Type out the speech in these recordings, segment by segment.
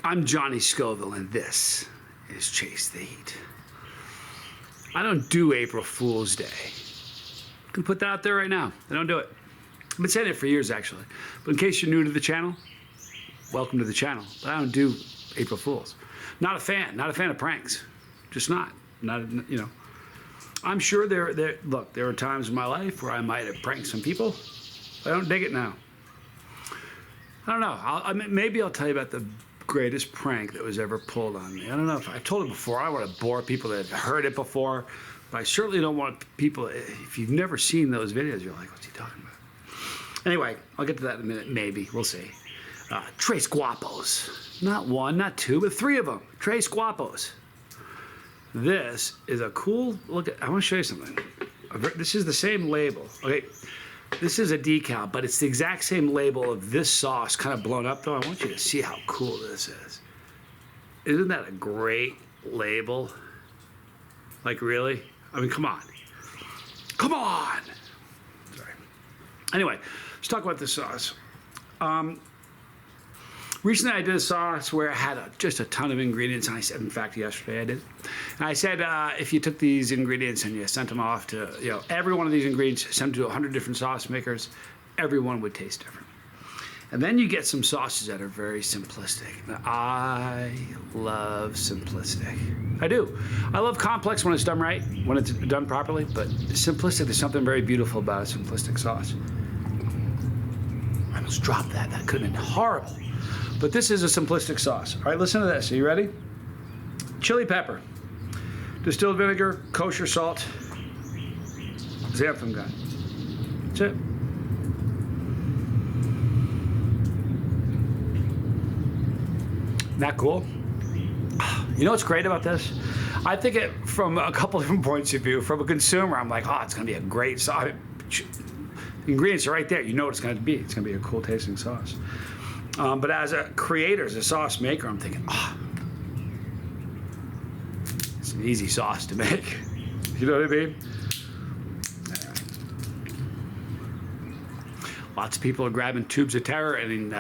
I'm Johnny Scoville, and this is Chase the Heat. I don't do April Fool's Day. I can put that out there right now. I don't do it. I've been saying it for years, actually. But in case you're new to the channel, welcome to the channel. But I don't do April Fools. Not a fan of pranks. Just not. You know. I'm sure there are times in my life where I might have pranked some people. I don't dig it now. I don't know. Maybe I'll tell you about the greatest prank that was ever pulled on me. I don't know if I've told it before. I don't want to bore people that have heard it before, but I certainly don't want people, if you've never seen those videos, you're like, what's he talking about? Anyway, I'll get to that in a minute, maybe. We'll see. Tres Guapos. Not one, not two, but three of them. Tres Guapos. This is a cool look. I want to show you something. This is the same label. Okay. This is a decal, but it's the exact same label of this sauce, kind of blown up though. I want you to see how cool this is. Isn't that a great label? Like, really? I mean, come on. Come on! Sorry. Anyway, let's talk about this sauce. Recently I did a sauce where I had just a ton of ingredients, and I said, in fact, yesterday I did. And I said, if you took these ingredients and you sent them off to, every one of these ingredients, sent them to 100 different sauce makers, every one would taste different. And then you get some sauces that are very simplistic. Now, I love simplistic. I do. I love complex when it's done right, when it's done properly, but simplistic, there's something very beautiful about a simplistic sauce. I almost dropped that. That could have been horrible. But this is a simplistic sauce. All right, listen to this. Are you ready? Chili pepper, distilled vinegar, kosher salt, xanthan gum. That's it. Isn't that cool? You know what's great about this? I think it from a couple different points of view. From a consumer, I'm like, oh, it's going to be a great sauce. The ingredients are right there. You know what it's going to be. It's going to be a cool tasting sauce. But as a creator, as a sauce maker, I'm thinking, it's an easy sauce to make. You know what I mean? Anyway. Lots of people are grabbing tubes of terror and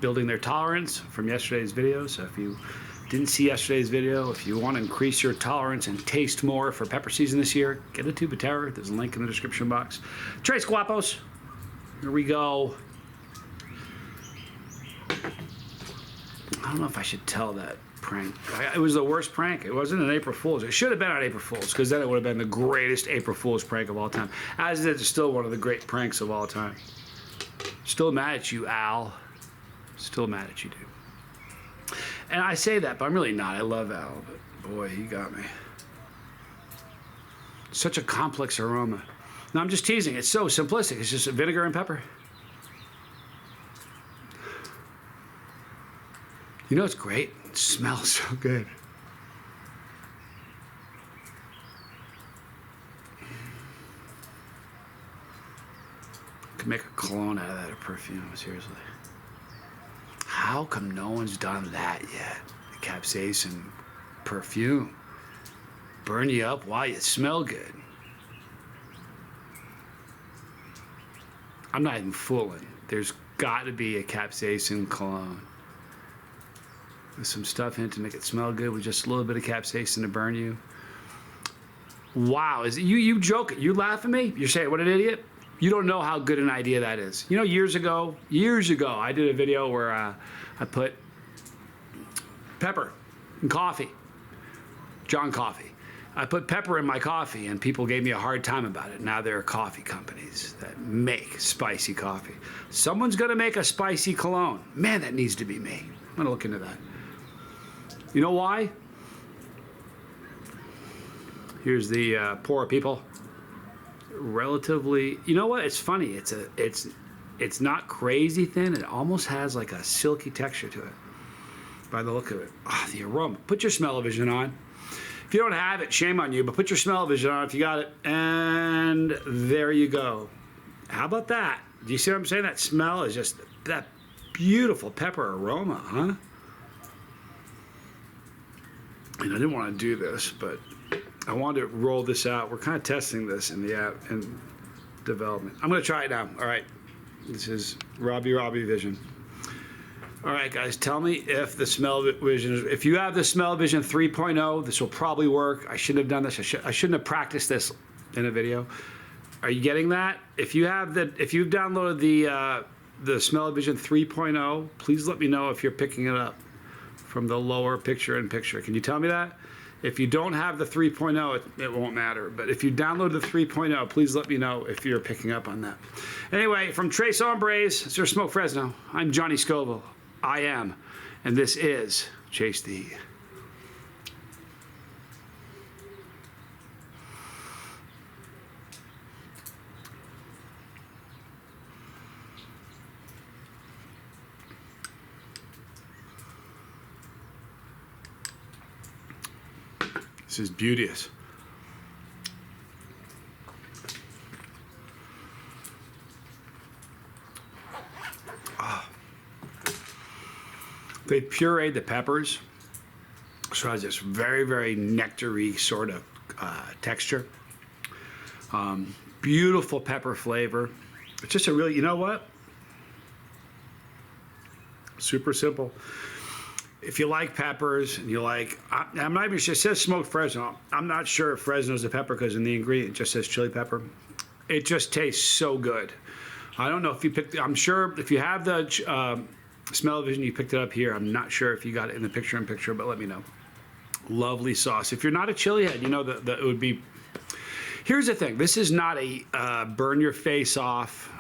building their tolerance from yesterday's video. So if you didn't see yesterday's video, if you want to increase your tolerance and taste more for pepper season this year, get a tube of terror. There's a link in the description box. Tres Guapos. Here we go. I don't know if I should tell that prank. It was the worst prank. It wasn't an April Fool's. It should have been on April Fool's, because then it would have been the greatest April Fool's prank of all time. As it is still one of the great pranks of all time. Still mad at you, Al. Still mad at you, dude. And I say that, but I'm really not. I love Al, but boy, he got me. Such a complex aroma. No, I'm just teasing. It's so simplistic. It's just vinegar and pepper. You know what's great? It smells so good. Could make a cologne out of that, or perfume, seriously. How come no one's done that yet? The capsaicin perfume. Burn you up while you smell good. I'm not even fooling. There's got to be a capsaicin cologne with some stuff in it to make it smell good, with just a little bit of capsaicin to burn you. Wow, is it, you joking? You laugh at me? You're saying, what an idiot? You don't know how good an idea that is. You know, years ago, I did a video where I put pepper in coffee, John Coffee. I put pepper in my coffee, and people gave me a hard time about it. Now there are coffee companies that make spicy coffee. Someone's gonna make a spicy cologne. Man, that needs to be me. I'm gonna look into that. You know why? Here's the poor people. Relatively, you know what? It's funny. It's not crazy thin. It almost has like a silky texture to it. By the look of it, the aroma. Put your smell-o-vision on. If you don't have it, shame on you. But put your smell-o-vision on if you got it, and there you go. How about that? Do you see what I'm saying? That smell is just that beautiful pepper aroma, huh? And I didn't want to do this, but I wanted to roll this out. We're kind of testing this in the app and development. I'm going to try it now. All right. This is Robbie Vision. All right, guys, tell me if the smell-o-vision, if you have the smell-o-vision 3.0, this will probably work. I shouldn't have done this. I shouldn't have practiced this in a video. Are you getting that? If you've downloaded the smell-o-vision 3.0, please let me know if you're picking it up from the lower picture-in-picture. Can you tell me that? If you don't have the 3.0, it won't matter. But if you download the 3.0, please let me know if you're picking up on that. Anyway, from Tres Hombres, Sir Smoke Fresno, I'm Johnny Scoville. I am, and this is Chase the Heat. This is beauteous. They pureed the peppers, so it has this very, very nectar-y sort of texture. Beautiful pepper flavor. It's just a really, you know what? Super simple. If you like peppers and you like, I'm not even sure, it says smoked Fresno. I'm not sure if Fresno's a pepper because in the ingredient it just says chili pepper. It just tastes so good. I don't know if you picked, I'm sure if you have the smell-o-vision, you picked it up here. I'm not sure if you got it in the picture-in-picture, but let me know. Lovely sauce. If you're not a chili head, you know that it would be. Here's the thing. This is not a burn your face off.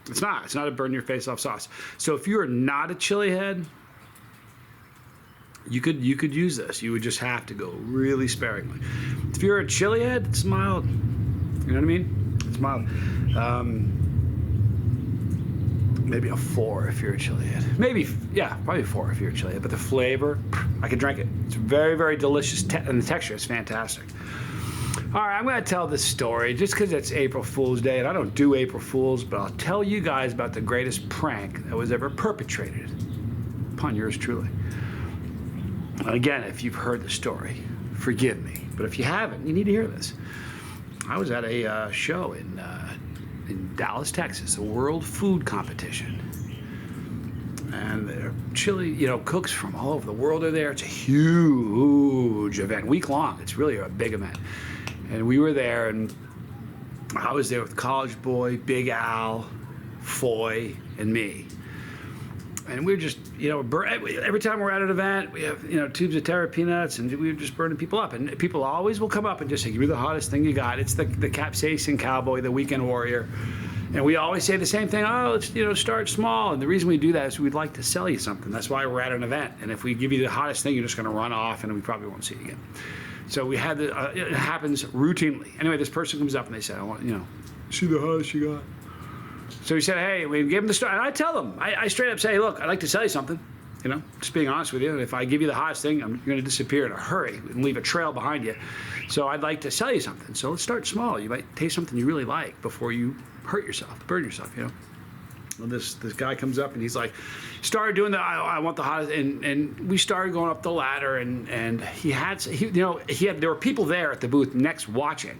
It's not. It's not a burn your face off sauce. So if you're not a chili head, you could use this. You would just have to go really sparingly. If you're a chili head, it's mild. You know what I mean? It's mild. Maybe a 4 if you're a chili head. Maybe, yeah, probably 4 if you're a chili head. But the flavor, I could drink it. It's very, very delicious, and the texture is fantastic. All right, I'm going to tell this story just because it's April Fool's Day, and I don't do April Fools, but I'll tell you guys about the greatest prank that was ever perpetrated upon yours truly. And again, if you've heard the story, forgive me. But if you haven't, you need to hear this. I was at a show in Dallas, Texas, a world food competition. And there are chili, cooks from all over the world are there. It's a huge event, week long. It's really a big event. And we were there, and I was there with College Boy, Big Al, Foy, and me. And we were just, every time we're at an event, we have, tubes of Terra peanuts, and we were just burning people up. And people always will come up and just say, give me the hottest thing you got. It's the capsaicin cowboy, the weekend warrior. And we always say the same thing, oh, let's, start small. And the reason we do that is we'd like to sell you something. That's why we're at an event. And if we give you the hottest thing, you're just going to run off, and we probably won't see you again. So we had it happens routinely. Anyway, this person comes up and they said, I want, see the hottest you got. So he said, hey, we gave him the story. And I tell them, I straight up say, hey, look, I'd like to sell you something. Just being honest with you. And if I give you the hottest thing, you're going to disappear in a hurry and leave a trail behind you. So I'd like to sell you something. So let's start small. You might taste something you really like before you hurt yourself, burn yourself, Well, this guy comes up and he's like, started doing I want the hottest, and we started going up the ladder, and there were people there at the booth next watching,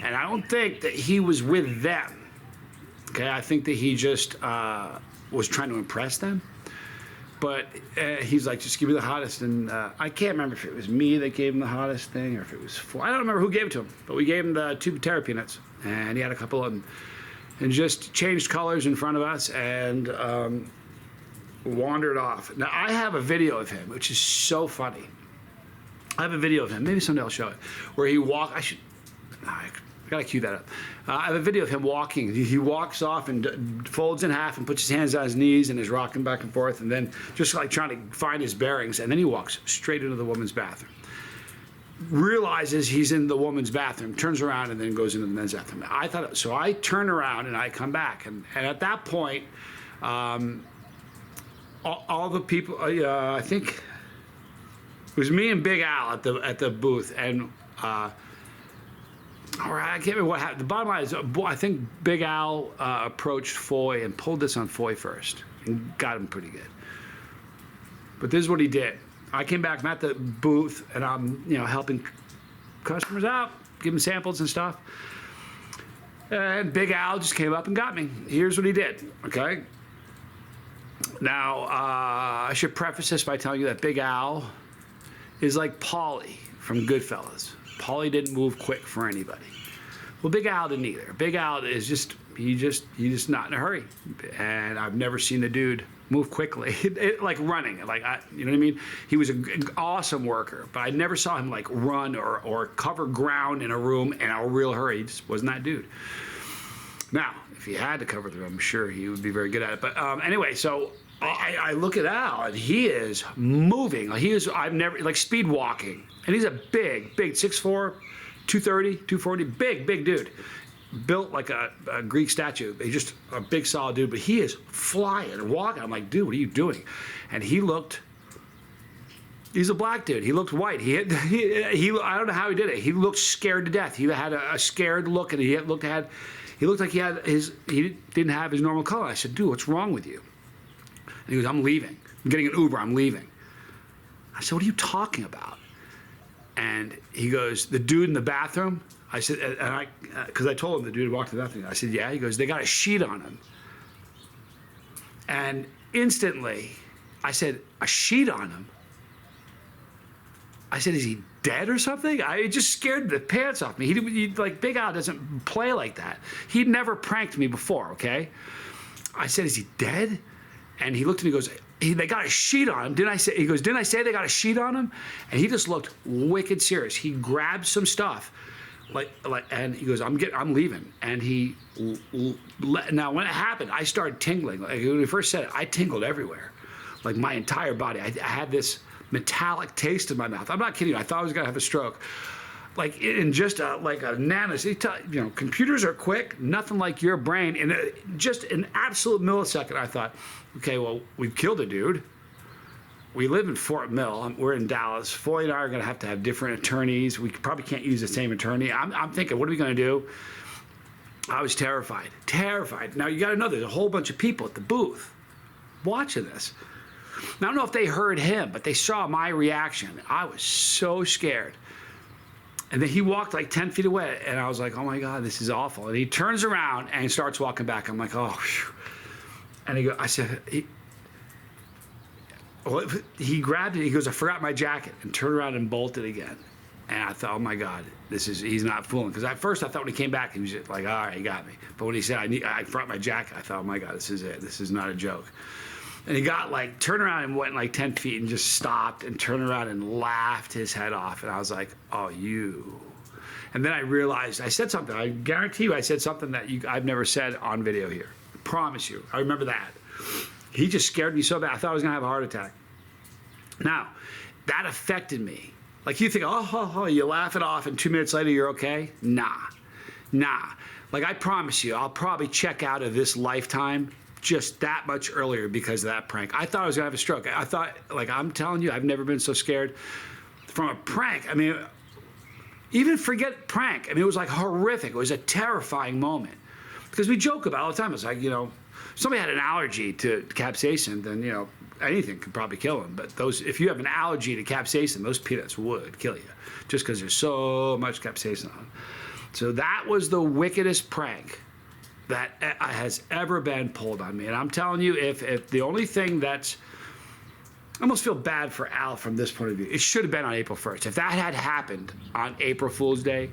and I don't think that he was with them. Okay, I think that he just was trying to impress them. But he's like, just give me the hottest, and I can't remember if it was me that gave him the hottest thing or if it was I don't remember who gave it to him, but we gave him the tube of Terra peanuts, and he had a couple of them. And just changed colors in front of us and wandered off. Now, I have a video of him, which is so funny. I have a video of him. Maybe someday I'll show it. Where he walked. I gotta cue that up. I have a video of him walking. He walks off and folds in half and puts his hands on his knees and is rocking back and forth, and then just like trying to find his bearings. And then he walks straight into the woman's bathroom. Realizes he's in the woman's bathroom, turns around, and then goes into the men's bathroom. So I turn around and I come back, and at that point, all the people, I think it was me and Big Al at the booth, and all right, I can't remember what happened. The bottom line is, I think Big Al approached Foy and pulled this on Foy first and got him pretty good. But this is what he did. I came back, I'm at the booth, and I'm, helping customers out, giving samples and stuff. And Big Al just came up and got me. Here's what he did, okay? Now, I should preface this by telling you that Big Al is like Paulie from Goodfellas. Paulie didn't move quick for anybody. Well, Big Al didn't either. Big Al is just he's just not in a hurry. And I've never seen the dude move quickly, like running. Like, you know what I mean? He was an awesome worker, but I never saw him like run or cover ground in a room in a real hurry. He just wasn't that dude. Now, if he had to cover the room, I'm sure he would be very good at it. But anyway, so I look at Al, and he is moving. I've never, like speed walking. And he's a big, 6'4", 230, 240, big dude. Built like a Greek statue. He's just a big, solid dude, but he is flying and walking. I'm like, dude, what are you doing? And he's a black dude. He looked white. I don't know how he did it. He looked scared to death. He had a scared look, and he looked like he didn't have his normal color. I said, dude, what's wrong with you? And he goes, I'm leaving. I'm getting an Uber. I'm leaving. I said, what are you talking about? And he goes, the dude in the bathroom. I said, because I told him the dude walked to the bathroom. I said, yeah. He goes, they got a sheet on him. And instantly, I said, a sheet on him? I said, is he dead or something? It just scared the pants off me. He like, Big Al doesn't play like that. He'd never pranked me before, okay? I said, is he dead? And he looked at me and goes, they got a sheet on him. Didn't I say they got a sheet on him? And he just looked wicked serious. He grabbed some stuff, and he goes, I'm leaving. And now when it happened, I started tingling. Like when he first said it, I tingled everywhere, like my entire body. I had this metallic taste in my mouth. I'm not kidding you. I thought I was gonna have a stroke. Like in just like a nanosecond. Computers are quick. Nothing like your brain. In just an absolute millisecond, I thought, okay, well, we've killed a dude. We live in Fort Mill. We're in Dallas. Foy and I are going to have different attorneys. We probably can't use the same attorney. I'm thinking, what are we going to do? I was terrified. Now, you got to know there's a whole bunch of people at the booth watching this. Now, I don't know if they heard him, but they saw my reaction. I was so scared. And then he walked like 10 feet away, and I was like, oh my God, this is awful. And he turns around and starts walking back. I'm like, oh, phew. And he grabbed it. He goes, I forgot my jacket, and turned around and bolted again. And I thought, oh my God, he's not fooling. Because at first I thought when he came back, he was just like, all right, he got me. But when he said, I forgot my jacket, I thought, oh my God, this is it. This is not a joke. And he got turned around and went like 10 feet and just stopped and turned around and laughed his head off. And I was like, oh, you. And then I realized I said something. I guarantee you I said something that I've never said on video here. I promise you. I remember that. He just scared me so bad. I thought I was going to have a heart attack. Now, that affected me. Like you think, you laugh it off and 2 minutes later you're okay? Nah. Like I promise you, I'll probably check out of this lifetime just that much earlier because of that prank. I thought I was gonna have a stroke. I thought, like I'm telling you, I've never been so scared from a prank. I mean, even forget prank. I mean, it was like horrific. It was a terrifying moment because we joke about it all the time. It's like, somebody had an allergy to capsaicin, then, anything could probably kill them. But if you have an allergy to capsaicin, those peanuts would kill you just because there's so much capsaicin on them. So that was the wickedest prank that has ever been pulled on me. And I'm telling you, if the only thing I almost feel bad for Al from this point of view. It should have been on April 1st. If that had happened on April Fool's Day,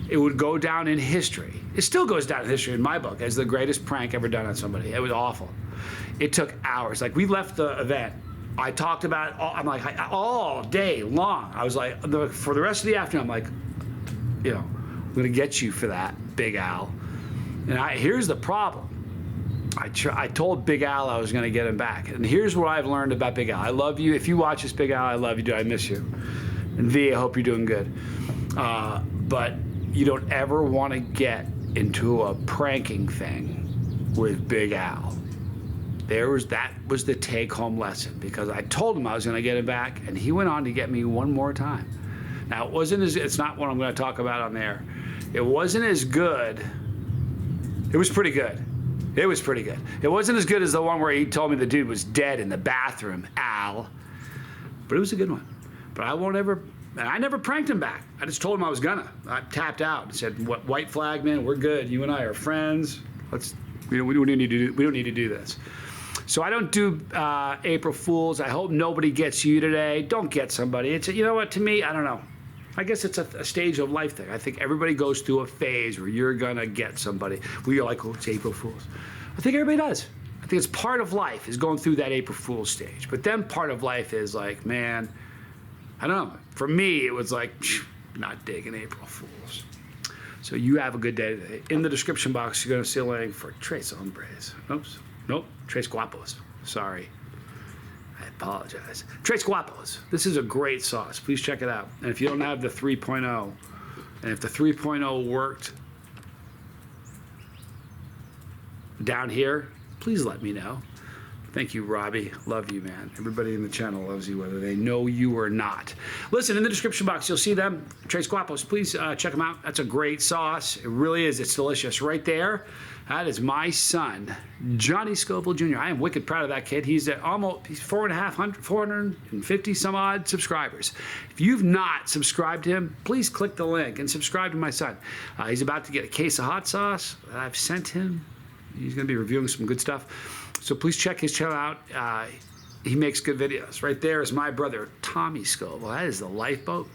it would go down in history. It still goes down in history in my book as the greatest prank ever done on somebody. It was awful. It took hours. Like we left the event. I talked about it all day long. I was like, for the rest of the afternoon, I'm like, I'm gonna get you for that, Big Al. And here's the problem. I told Big Al I was going to get him back. And here's what I've learned about Big Al. I love you. If you watch this, Big Al, I love you, dude. I miss you. And V, I hope you're doing good. But you don't ever want to get into a pranking thing with Big Al. That was the take-home lesson because I told him I was going to get him back, and he went on to get me one more time. Now, it's not what I'm going to talk about on there. It wasn't as good. It was pretty good. It wasn't as good as the one where he told me the dude was dead in the bathroom, Al. But it was a good one. But I never pranked him back. I just told him I was gonna. I tapped out and said, "What, white flag, man? We're good. You and I are friends. We don't need to do this." So I don't do April Fools. I hope nobody gets you today. Don't get somebody. It's you know what, to me, I don't know. I guess it's a stage of life thing. I think everybody goes through a phase where you're gonna get somebody where you're like, oh, it's April Fools. I think everybody does. I think it's part of life is going through that April Fool's stage. But then part of life is like, man, I don't know. For me, it was like, not digging April Fools. So you have a good day today. In the description box, you're going to see a link for Tres Hombres. Oops. Nope. Tres Guapos. Sorry. I apologize. Tres Guapos. This is a great sauce. Please check it out. And if you don't have the 3.0, and if the 3.0 worked down here, please let me know. Thank you, Robbie. Love you, man. Everybody in the channel loves you, whether they know you or not. Listen, in the description box, you'll see them. Tres Guapos. Please check them out. That's a great sauce. It really is. It's delicious. Right there, that is my son, Johnny Scoville Jr. I am wicked proud of that kid. He's at he's 450 some odd subscribers. If you've not subscribed to him, please click the link and subscribe to my son. He's about to get a case of hot sauce that I've sent him. He's going to be reviewing some good stuff. So please check his channel out. He makes good videos. Right there is my brother, Tommy Scoville. That is the lifeboat.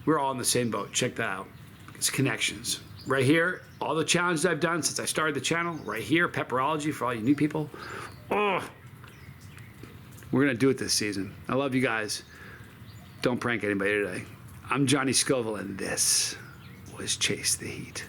We're all in the same boat. Check that out. It's connections. Right here, all the challenges I've done since I started the channel. Right here, pepperology for all you new people. Oh, we're going to do it this season. I love you guys. Don't prank anybody today. I'm Johnny Scoville, and this was Chase the Heat.